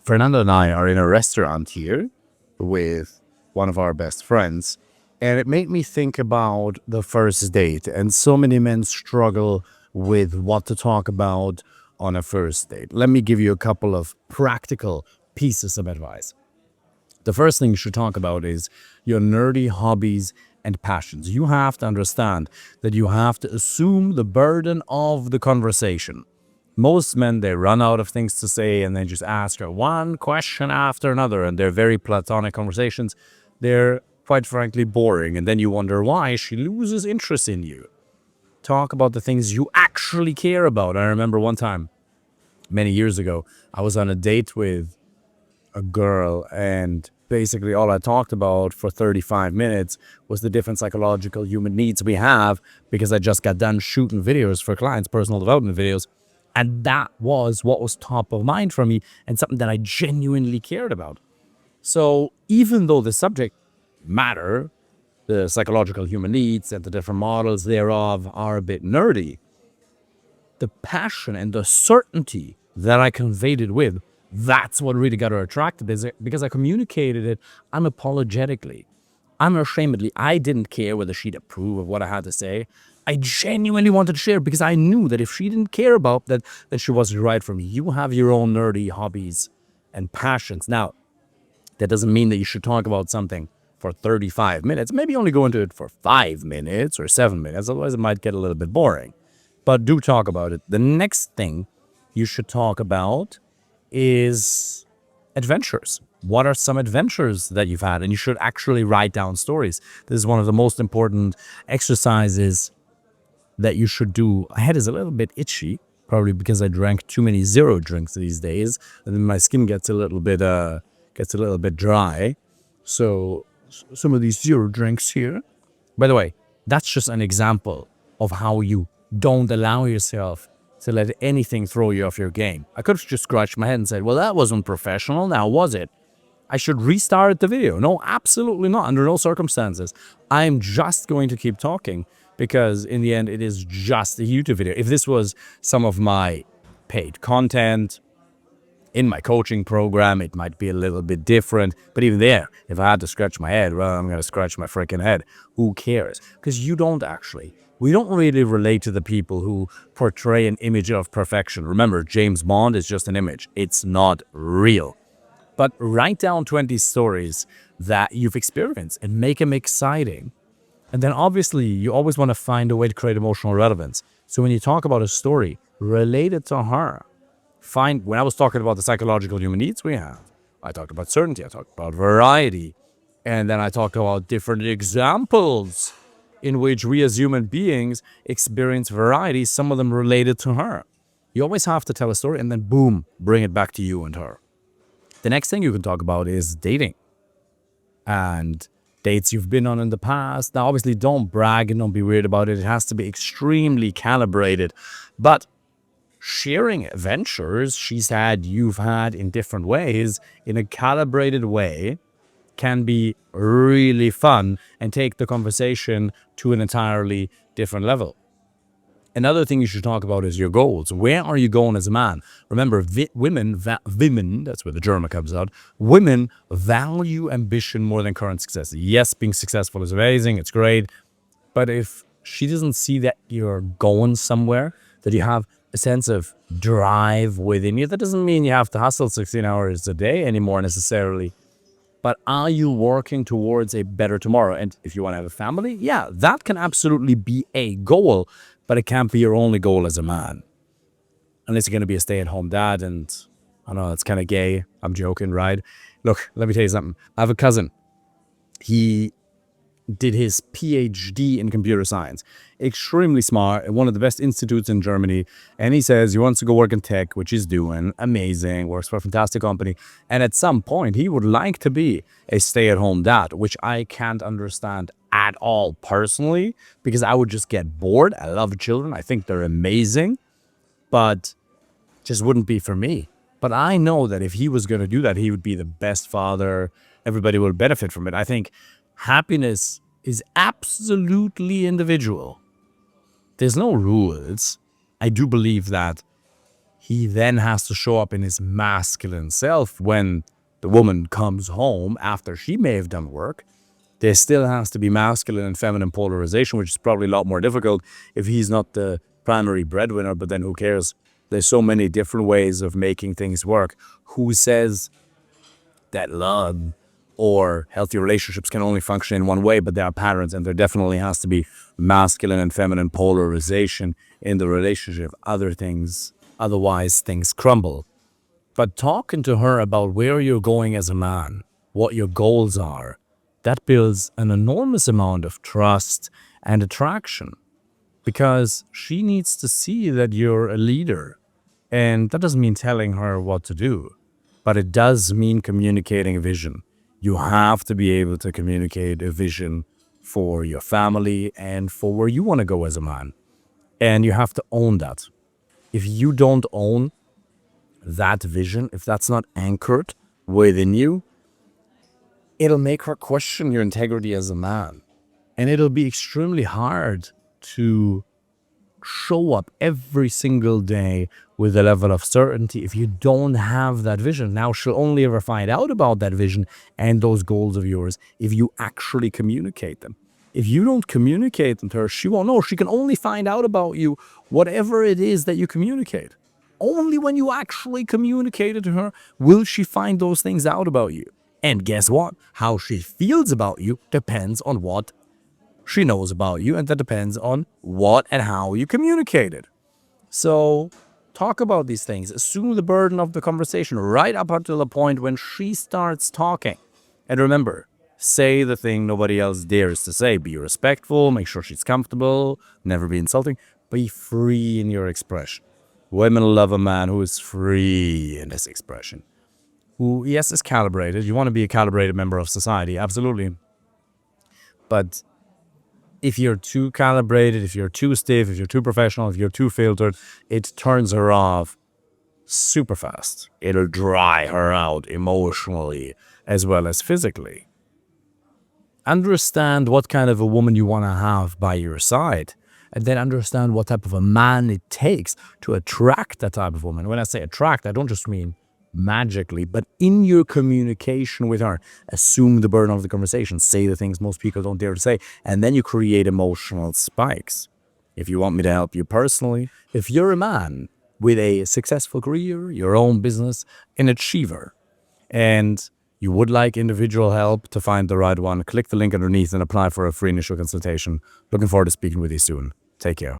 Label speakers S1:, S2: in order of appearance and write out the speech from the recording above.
S1: Fernando and I are in a restaurant here with one of our best friends, and it made me think about the first date. And so many men struggle with what to talk about on a first date. Let me give you a couple of practical pieces of advice. The first thing you should talk about is your nerdy hobbies and passions. You have to understand that you have to assume the burden of the conversation. Most men, they run out of things to say and they just ask her one question after another, and they're very platonic conversations. They're quite frankly boring, and then you wonder why she loses interest in you. Talk about the things you actually care about. I remember one time, many years ago, I was on a date with a girl, and basically all I talked about for 35 minutes was the different psychological human needs we have, because I just got done shooting videos for clients, personal development videos. And that was what was top of mind for me and something that I genuinely cared about. So even though the subject matter, the psychological human needs and the different models thereof are a bit nerdy, the passion and the certainty that I conveyed it with, that's what really got her attracted, is it because I communicated it unapologetically, unashamedly. I didn't care whether she'd approve of what I had to say. I genuinely wanted to share because I knew that if she didn't care about that, then she wasn't right for me. You have your own nerdy hobbies and passions. Now, that doesn't mean that you should talk about something for 35 minutes. Maybe only go into it for 5 minutes or 7 minutes. Otherwise, it might get a little bit boring. But do talk about it. The next thing you should talk about is adventures. What are some adventures that you've had? And you should actually write down stories. This is one of the most important exercises that you should do. My head is a little bit itchy, probably because I drank too many zero drinks these days, and then my skin gets a little bit dry. So some of these zero drinks here. By the way, that's just an example of how you don't allow yourself to let anything throw you off your game. I could have just scratched my head and said, well, that wasn't professional, now was it? I should restart the video. No, absolutely not. Under no circumstances. I'm just going to keep talking because in the end, it is just a YouTube video. If this was some of my paid content in my coaching program, it might be a little bit different. But even there, if I had to scratch my head, well, I'm going to scratch my freaking head. Who cares? Because you don't actually. We don't really relate to the people who portray an image of perfection. Remember, James Bond is just an image. It's not real. But write down 20 stories that you've experienced and make them exciting. And then obviously, you always want to find a way to create emotional relevance. So when you talk about a story, relate it to her. When I was talking about the psychological human needs we have, I talked about certainty, I talked about variety, and then I talked about different examples in which we as human beings experience variety, some of them related to her. You always have to tell a story and then boom, bring it back to you and her. The next thing you can talk about is dating and dates you've been on in the past. Now, obviously, don't brag and don't be weird about it. It has to be extremely calibrated. But sharing adventures you've had in different ways, in a calibrated way, can be really fun and take the conversation to an entirely different level. Another thing you should talk about is your goals. Where are you going as a man? Remember, women, that's where the German comes out, women value ambition more than current success. Yes, being successful is amazing, it's great, but if she doesn't see that you're going somewhere, that you have a sense of drive within you, that doesn't mean you have to hustle 16 hours a day anymore necessarily. But are you working towards a better tomorrow? And if you want to have a family, yeah, that can absolutely be a goal, but it can't be your only goal as a man. Unless you're going to be a stay-at-home dad, and I know that's kind of gay. I'm joking, right? Look, let me tell you something. I have a cousin. He did his PhD in computer science. Extremely smart, at one of the best institutes in Germany. And he says he wants to go work in tech, which he's doing. Amazing, works for a fantastic company. And at some point, he would like to be a stay-at-home dad, which I can't understand at all personally, because I would just get bored. I love children. I think they're amazing, but just wouldn't be for me. But I know that if he was going to do that, he would be the best father. Everybody will benefit from it. I think happiness is absolutely individual. There's no rules. I do believe that he then has to show up in his masculine self when the woman comes home after she may have done work. There still has to be masculine and feminine polarization, which is probably a lot more difficult if he's not the primary breadwinner, but then who cares? There's so many different ways of making things work. Who says that love or healthy relationships can only function in one way, but there are patterns, and there definitely has to be masculine and feminine polarization in the relationship. Otherwise things crumble. But talking to her about where you're going as a man, what your goals are, that builds an enormous amount of trust and attraction, because she needs to see that you're a leader. And that doesn't mean telling her what to do, but it does mean communicating a vision. You have to be able to communicate a vision for your family and for where you want to go as a man. And you have to own that. If you don't own that vision, if that's not anchored within you, it'll make her question your integrity as a man. And it'll be extremely hard to show up every single day with a level of certainty if you don't have that vision. Now, she'll only ever find out about that vision and those goals of yours if you actually communicate them. If you don't communicate them to her, she won't know. She can only find out about you whatever it is that you communicate. Only when you actually communicate it to her will she find those things out about you. And guess what? How she feels about you depends on what she knows about you, and that depends on what and how you communicate it. So talk about these things. Assume the burden of the conversation right up until the point when she starts talking. And remember, say the thing nobody else dares to say. Be respectful, make sure she's comfortable, never be insulting. Be free in your expression. Women love a man who is free in his expression. Who, yes, is calibrated. You want to be a calibrated member of society, absolutely. But if you're too calibrated, if you're too stiff, if you're too professional, if you're too filtered, it turns her off super fast. It'll dry her out emotionally as well as physically. Understand what kind of a woman you want to have by your side, and then understand what type of a man it takes to attract that type of woman. When I say attract, I don't just mean magically, but in your communication with her, assume the burden of the conversation, say the things most people don't dare to say, and then you create emotional spikes. If you want me to help you personally, if you're a man with a successful career, your own business, an achiever, and you would like individual help to find the right one, click the link underneath and apply for a free initial consultation. Looking forward to speaking with you soon. Take care.